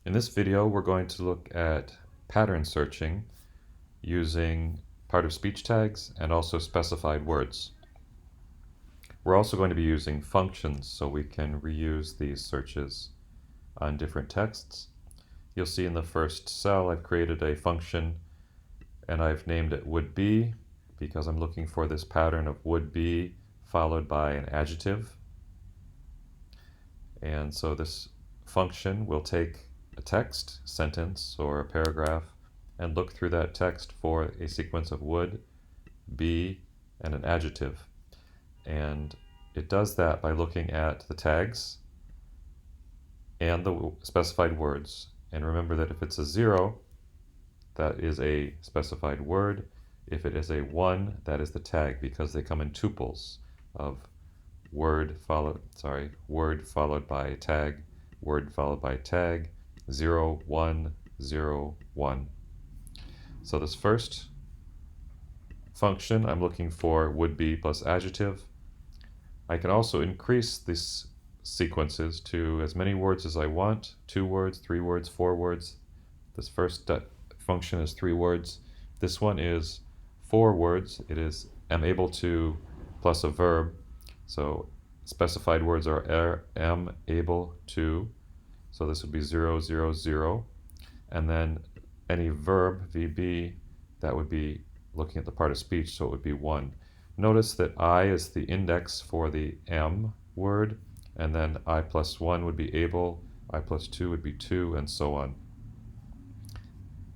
In this video, we're going to look at pattern searching using part-of-speech tags and also specified words. We're also going to be using functions so we can reuse these searches on different texts. You'll see in the first cell I've created a function and I've named it would be because I'm looking for this pattern of would be followed by an adjective. And so this function will take a text, sentence, or a paragraph and look through that text for a sequence of would, be, and an adjective. And it does that by looking at the tags and the specified words. And remember that if it's a 0, that is a specified word. If it is a 1, that is the tag because they come in tuples of word followed by tag, word followed by tag, 0, 1, 0, 1. So this first function, I'm looking for would be plus adjective. I can also increase these sequences to as many words as I want, 2 words, 3 words, 4 words. This first function is 3 words. This one is 4 words. It is am able to plus a verb. So specified words are am able to. So this would be 0, 0, 0. And then any verb, VB, that would be looking at the part of speech, so it would be 1. Notice that I is the index for the am word, and then I plus 1 would be able, I plus 2 would be 2, and so on.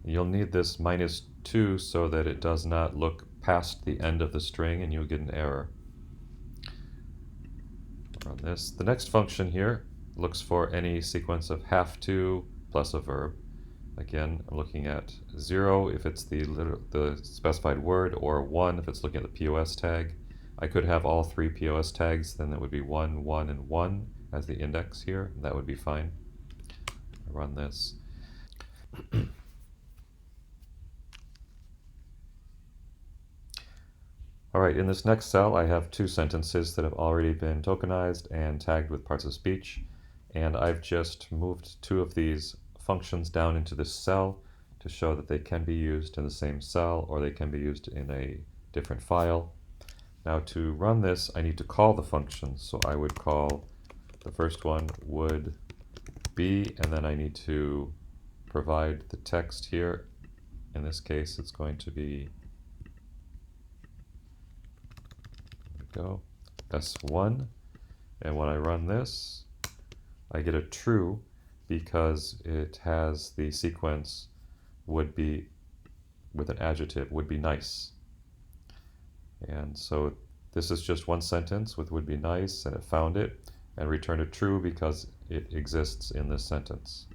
You'll need this -2 so that it does not look past the end of the string and you'll get an error. Run this. The next function here looks for any sequence of have to plus a verb. Again, I'm looking at 0 if it's the specified word, or 1 if it's looking at the POS tag. I could have all 3 POS tags, then that would be 1, 1, and 1 as the index here. That would be fine. I run this. Alright, in this next cell I have 2 sentences that have already been tokenized and tagged with parts of speech, and I've just moved 2 of these functions down into this cell to show that they can be used in the same cell or they can be used in a different file. Now to run this I need to call the functions, so I would call the first one would be, and then I need to provide the text here. In this case it's going to be S1, and when I run this I get a true because it has the sequence would be with an adjective, would be nice. And so this is just one sentence with would be nice, and it found it and returned a true because it exists in this sentence.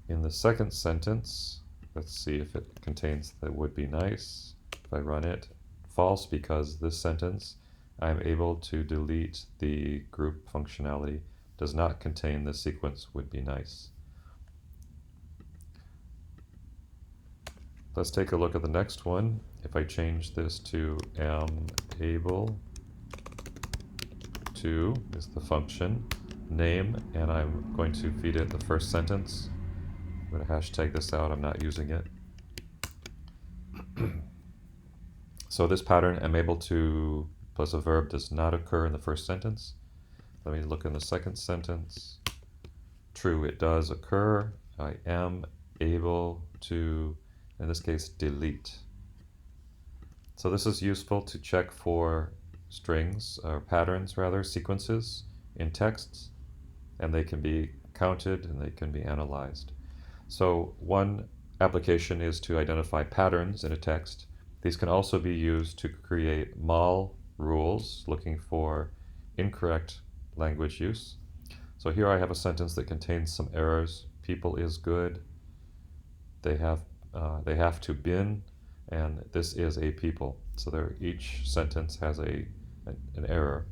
In the second sentence, let's see if it contains the would be nice. If I run it, false because this sentence I'm able to delete the group functionality, does not contain the sequence would be nice. Let's take a look at the next one. If I change this to am able to is the function name, and I'm going to feed it the first sentence. I'm going to hashtag this out, I'm not using it. So this pattern, am able to plus a verb, does not occur in the first sentence. Let me look in the second sentence. True, it does occur. I am able to, in this case, delete. So this is useful to check for strings, or patterns rather, sequences in texts, and they can be counted and they can be analyzed. So one application is to identify patterns in a text. These can also be used to create MAL rules, looking for incorrect language use. So here I have a sentence that contains some errors. People is good. They have to bin, and this is a people. So each sentence has an error.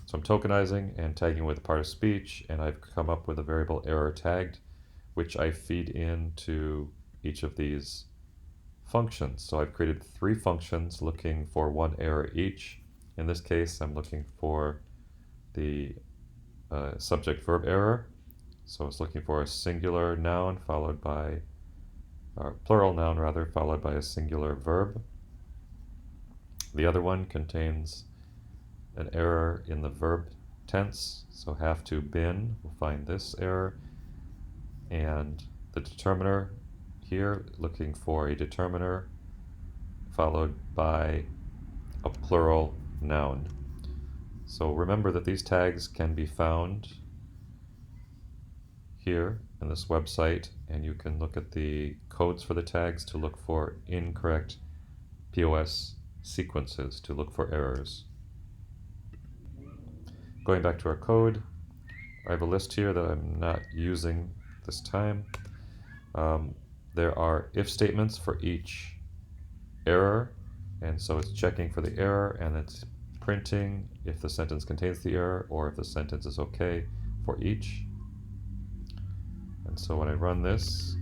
So I'm tokenizing and tagging with a part of speech, and I've come up with a variable error tagged, which I feed into each of these functions. So I've created 3 functions looking for 1 error each. In this case, I'm looking for the subject-verb error, So it's looking for a singular noun followed by, or plural noun rather, followed by a singular verb. The other one contains an error in the verb tense, so have to been, we'll find this error. And the determiner here, looking for a determiner followed by a plural noun. So remember that these tags can be found here in this website, and you can look at the codes for the tags to look for incorrect POS sequences, to look for errors. Going back to our code, I have a list here that I'm not using this time. There are if statements for each error, and so it's checking for the error and it's printing if the sentence contains the error or if the sentence is okay for each. And so when I run this,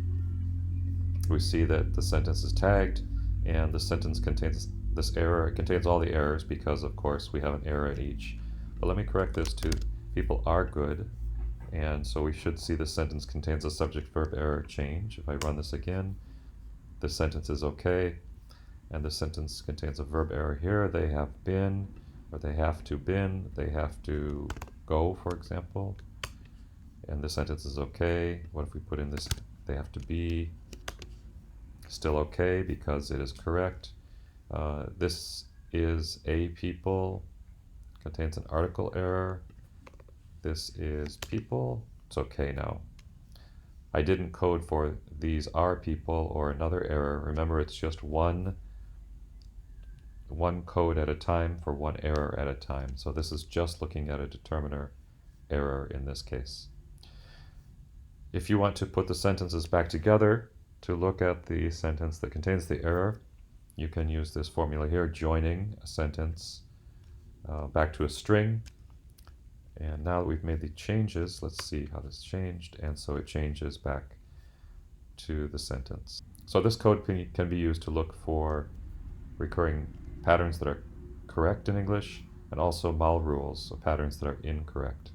we see that the sentence is tagged and the sentence contains this error. It contains all the errors because, of course, we have an error in each. But let me correct this to people are good. And so we should see the sentence contains a subject-verb error change. If I run this again, the sentence is okay. And the sentence contains a verb error here. They have been, or they have to been, they have to go, for example. And the sentence is okay. What if we put in this, they have to be? Still okay because it is correct. This is a people, contains an article error. This is people, it's okay now. I didn't code for these are people or another error. Remember, it's just one code at a time for one error at a time. So this is just looking at a determiner error in this case. If you want to put the sentences back together to look at the sentence that contains the error, you can use this formula here, joining a sentence back to a string. And now that we've made the changes, let's see how this changed. And so it changes back to the sentence. So this code can be used to look for recurring patterns that are correct in English, and also mal rules, so patterns that are incorrect.